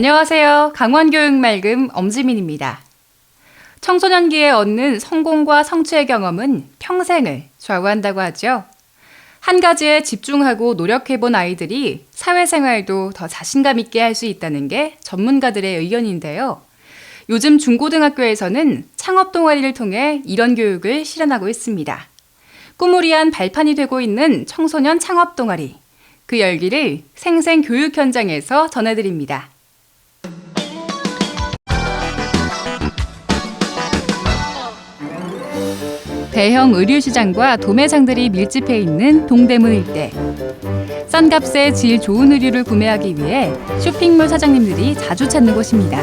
안녕하세요. 강원교육말금 엄지민입니다. 청소년기에 얻는 성공과 성취의 경험은 평생을 좌우한다고 하죠. 한 가지에 집중하고 노력해본 아이들이 사회생활도 더 자신감 있게 할 수 있다는 게 전문가들의 의견인데요. 요즘 중고등학교에서는 창업 동아리를 통해 이런 교육을 실현하고 있습니다. 꿈을 위한 발판이 되고 있는 청소년 창업 동아리. 그 열기를 생생 교육 현장에서 전해드립니다. 대형 의류시장과 도매상들이 밀집해 있는 동대문 일대. 싼 값에 질 좋은 의류를 구매하기 위해 쇼핑몰 사장님들이 자주 찾는 곳입니다.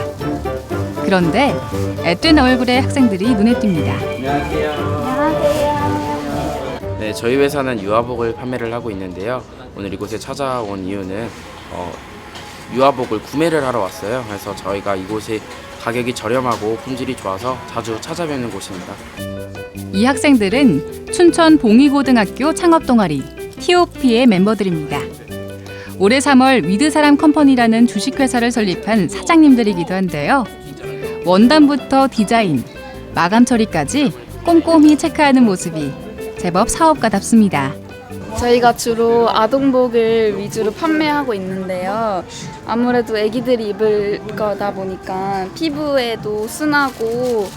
그런데 앳된 얼굴의 학생들이 눈에 띕니다. 안녕하세요. 네, 저희 회사는 유아복을 판매를 하고 있는데요. 오늘 이곳에 찾아온 이유는 유아복을 구매를 하러 왔어요. 그래서 저희가 이곳이 가격이 저렴하고 품질이 좋아서 자주 찾아뵙는 곳입니다. 이 학생들은 춘천 봉의고등학교 창업동아리 TOP의 멤버들입니다. 올해 3월 위드사람 컴퍼니라는 주식회사를 설립한 사장님들이기도 한데요. 원단부터 디자인, 마감 처리까지 꼼꼼히 체크하는 모습이 제법 사업가답습니다. 저희가 주로 아동복을 위주로 판매하고 있는데요. 아무래도 아기들이 입을 거다 보니까 피부에도 순하고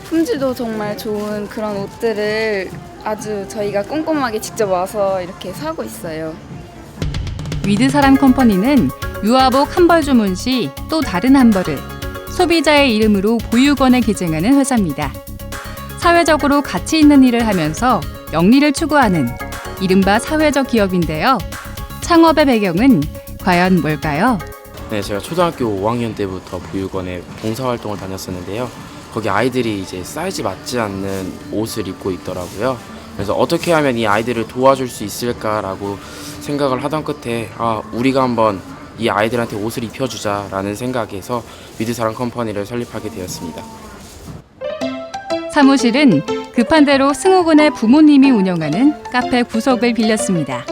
품질도 정말 좋은 그런 옷들을 아주 저희가 꼼꼼하게 직접 와서 이렇게 사고 있어요. 위드사람 컴퍼니는 유아복 한 벌 주문 시 또 다른 한 벌을 소비자의 이름으로 보육원에 기증하는 회사입니다. 사회적으로 가치 있는 일을 하면서 영리를 추구하는 이른바 사회적 기업인데요. 창업의 배경은 과연 뭘까요? 네, 제가 초등학교 5학년 때부터 보육원에 봉사활동을 다녔었는데요. 거기 아이들이 이제 사이즈 맞지 않는 옷을 입고 있더라고요. 그래서 어떻게 하면 이 아이들을 도와줄 수 있을까라고 생각을 하던 끝에 우리가 한번 이 아이들한테 옷을 입혀주자라는 생각에서 위드사람 컴퍼니를 설립하게 되었습니다. 사무실은 급한 대로 승우군의 부모님이 운영하는 카페 구석을 빌렸습니다.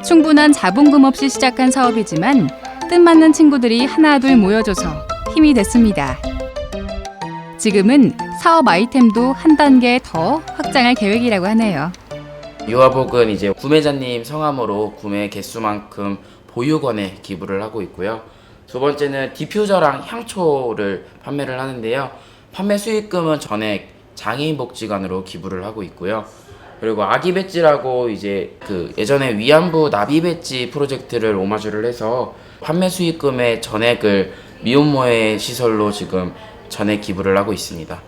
충분한 자본금 없이 시작한 사업이지만 뜻맞는 친구들이 하나둘 모여줘서 힘이 됐습니다. 지금은 사업 아이템도 한 단계 더 확장할 계획이라고 하네요. 유아복은 이제 구매자님 성함으로 구매 개수만큼 보육원에 기부를 하고 있고요. 두 번째는 디퓨저랑 향초를 판매를 하는데요. 판매 수익금은 전액 장애인복지관으로 기부를 하고 있고요. 그리고 아기 배지라고 이제 예전에 위안부 나비 배지 프로젝트를 오마주를 해서 판매 수익금의 전액을 미혼모의 시설로 지금 전액 기부를 하고 있습니다.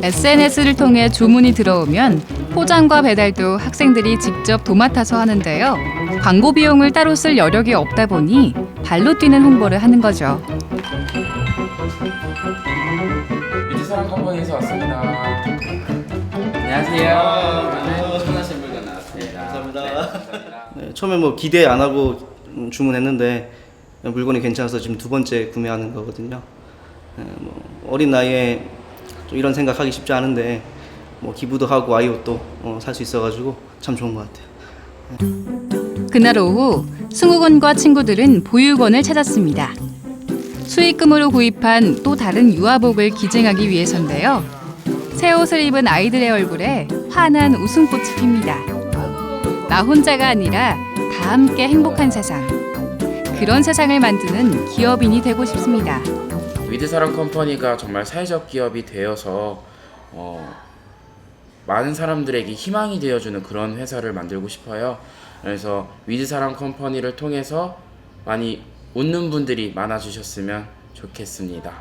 SNS를 통해 주문이 들어오면 포장과 배달도 학생들이 직접 도맡아서 하는데요. 광고 비용을 따로 쓸 여력이 없다 보니 발로 뛰는 홍보를 하는 거죠. 위드사람 컴퍼니에서 왔습니다. 안녕하세요. 천하신 물건 나왔습니다. 감사합니다. 네, 처음에 기대 안 하고 주문했는데 물건이 괜찮아서 지금 두 번째 구매하는 거거든요. 어린 나이에 좀 이런 생각하기 쉽지 않은데 기부도 하고 아이 옷도 살 수 있어가지고 참 좋은 것 같아요. 그날 오후 승우군과 친구들은 보육원을 찾았습니다. 수익금으로 구입한 또 다른 유아복을 기증하기 위해서인데요. 새 옷을 입은 아이들의 얼굴에 환한 웃음꽃이 핍니다. 나 혼자가 아니라 다 함께 행복한 세상. 그런 세상을 만드는 기업인이 되고 싶습니다. 위드사람 컴퍼니가 정말 사회적 기업이 되어서 많은 사람들에게 희망이 되어주는 그런 회사를 만들고 싶어요. 그래서 위드사람 컴퍼니를 통해서 많이 웃는 분들이 많아주셨으면 좋겠습니다.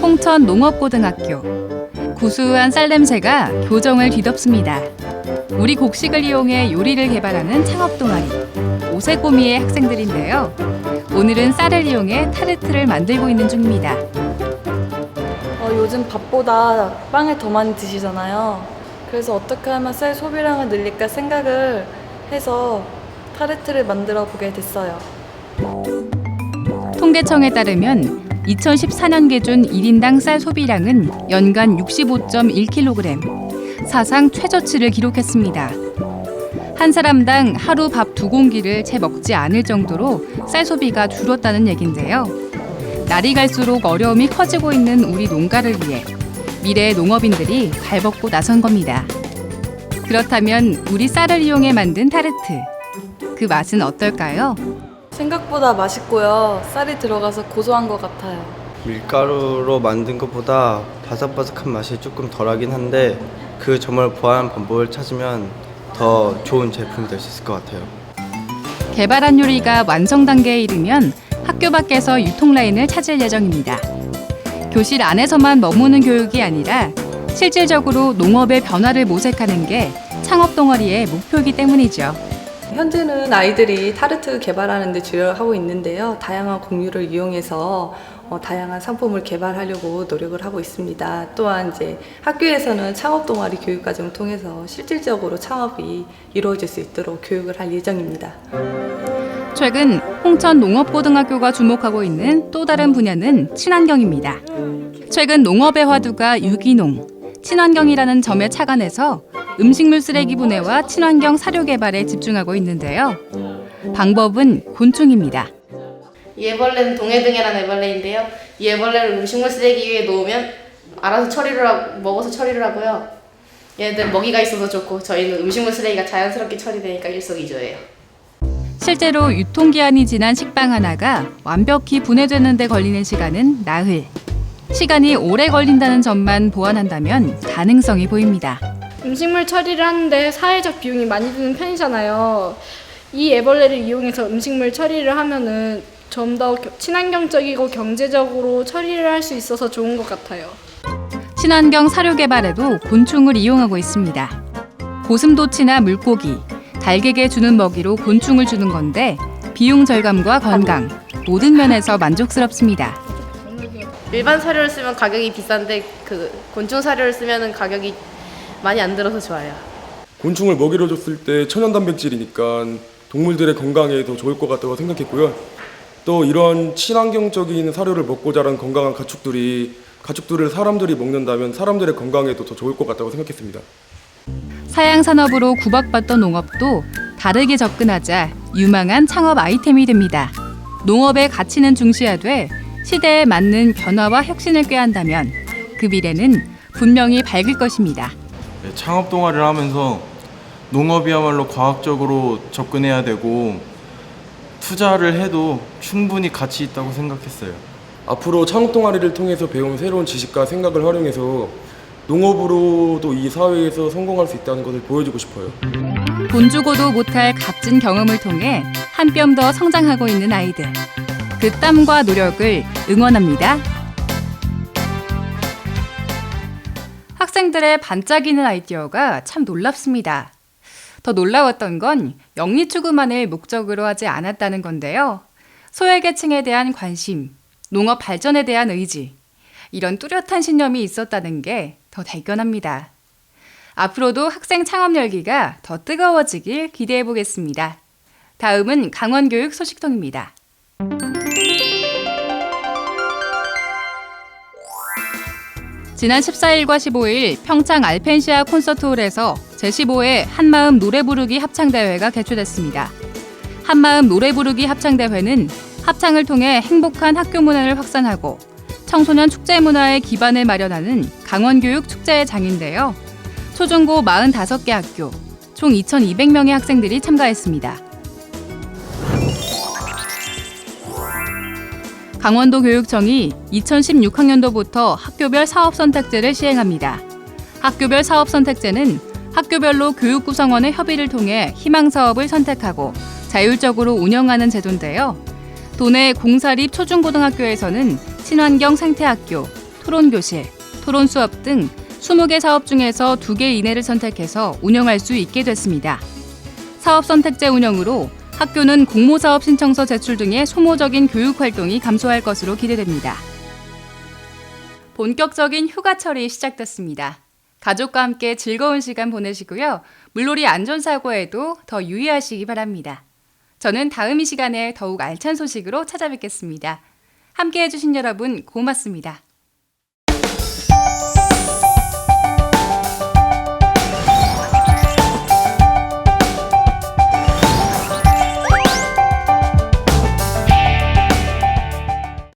홍천 농업고등학교. 구수한 쌀 냄새가 교정을 뒤덮습니다. 우리 곡식을 이용해 요리를 개발하는 창업동아리 오세꼬미의 학생들인데요. 오늘은 쌀을 이용해 타르트를 만들고 있는 중입니다. 요즘 밥보다 빵을 더 많이 드시잖아요. 그래서 어떻게 하면 쌀 소비량을 늘릴까 생각을 해서 타르트를 만들어 보게 됐어요. 통계청에 따르면 2014년 기준 1인당 쌀 소비량은 연간 65.1kg, 사상 최저치를 기록했습니다. 한 사람당 하루 밥 2공기를 채 먹지 않을 정도로 쌀 소비가 줄었다는 얘긴데요. 날이 갈수록 어려움이 커지고 있는 우리 농가를 위해 미래의 농업인들이 발벗고 나선 겁니다. 그렇다면 우리 쌀을 이용해 만든 타르트, 그 맛은 어떨까요? 생각보다 맛있고요. 쌀이 들어가서 고소한 것 같아요. 밀가루로 만든 것보다 바삭바삭한 맛이 조금 덜하긴 한데 그 점을 보완한 방법을 찾으면 더 좋은 제품이 될 수 있을 것 같아요. 개발한 요리가 완성 단계에 이르면 학교 밖에서 유통 라인을 찾을 예정입니다. 교실 안에서만 머무는 교육이 아니라 실질적으로 농업의 변화를 모색하는 게 창업 동아리의 목표이기 때문이죠. 현재는 아이들이 타르트 개발하는 데 주력하고 있는데요. 다양한 곡류를 이용해서 다양한 상품을 개발하려고 노력을 하고 있습니다. 또한 이제 학교에서는 창업 동아리 교육 과정을 통해서 실질적으로 창업이 이루어질 수 있도록 교육을 할 예정입니다. 최근 홍천 농업고등학교가 주목하고 있는 또 다른 분야는 친환경입니다. 최근 농업의 화두가 유기농, 친환경이라는 점에 착안해서 음식물 쓰레기 분해와 친환경 사료 개발에 집중하고 있는데요. 방법은 곤충입니다. 이 애벌레는 동해등이라는 애벌레인데요. 이 애벌레를 음식물 쓰레기에 놓으면 알아서 먹어서 처리를 하고요. 얘네들 먹이가 있어서 좋고 저희는 음식물 쓰레기가 자연스럽게 처리되니까 일석이조예요. 실제로 유통기한이 지난 식빵 하나가 완벽히 분해되는 데 걸리는 시간은 나흘. 시간이 오래 걸린다는 점만 보완한다면 가능성이 보입니다. 음식물 처리를 하는데 사회적 비용이 많이 드는 편이잖아요. 이 애벌레를 이용해서 음식물 처리를 하면은 좀 더 친환경적이고 경제적으로 처리를 할 수 있어서 좋은 것 같아요. 친환경 사료 개발에도 곤충을 이용하고 있습니다. 고슴도치나 물고기, 달걀에 주는 먹이로 곤충을 주는 건데 비용 절감과 건강, 모든 면에서 만족스럽습니다. 일반 사료를 쓰면 가격이 비싼데 그 곤충 사료를 쓰면 가격이 많이 안 들어서 좋아요. 곤충을 먹이로 줬을 때 천연 단백질이니까 동물들의 건강에 더 좋을 것 같다고 생각했고요. 또 이런 친환경적인 사료를 먹고 자란 건강한 가축들을 사람들이 먹는다면 사람들의 건강에도 더 좋을 것 같다고 생각했습니다. 사양 산업으로 구박받던 농업도 다르게 접근하자 유망한 창업 아이템이 됩니다. 농업의 가치는 중시하되 시대에 맞는 변화와 혁신을 꾀한다면 그 미래는 분명히 밝을 것입니다. 창업 동아리를 하면서 농업이야말로 과학적으로 접근해야 되고 투자를 해도 충분히 가치 있다고 생각했어요. 앞으로 창업 동아리를 통해서 배운 새로운 지식과 생각을 활용해서 농업으로도 이 사회에서 성공할 수 있다는 것을 보여주고 싶어요. 돈 주고도 못할 값진 경험을 통해 한 뼘 더 성장하고 있는 아이들. 그 땀과 노력을 응원합니다. 학생들의 반짝이는 아이디어가 참 놀랍습니다. 더 놀라웠던 건 영리추구만을 목적으로 하지 않았다는 건데요. 소외계층에 대한 관심, 농업 발전에 대한 의지, 이런 뚜렷한 신념이 있었다는 게 더 대견합니다. 앞으로도 학생 창업 열기가 더 뜨거워지길 기대해 보겠습니다. 다음은 강원교육 소식통입니다. 지난 14일과 15일 평창 알펜시아 콘서트홀에서 제15회 한마음 노래 부르기 합창대회가 개최됐습니다. 한마음 노래 부르기 합창대회는 합창을 통해 행복한 학교 문화를 확산하고 청소년 축제 문화의 기반을 마련하는 강원교육 축제의 장인데요. 초중고 45개 학교, 총 2,200명의 학생들이 참가했습니다. 강원도 교육청이 2016학년도부터 학교별 사업선택제를 시행합니다. 학교별 사업선택제는 학교별로 교육구성원의 협의를 통해 희망사업을 선택하고 자율적으로 운영하는 제도인데요. 도내 공사립 초중고등학교에서는 친환경 생태학교, 토론교실, 토론수업 등 20개 사업 중에서 2개 이내를 선택해서 운영할 수 있게 됐습니다. 사업선택제 운영으로 학교는 공모사업 신청서 제출 등의 소모적인 교육활동이 감소할 것으로 기대됩니다. 본격적인 휴가철이 시작됐습니다. 가족과 함께 즐거운 시간 보내시고요. 물놀이 안전사고에도 더 유의하시기 바랍니다. 저는 다음 이 시간에 더욱 알찬 소식으로 찾아뵙겠습니다. 함께해 주신 여러분 고맙습니다.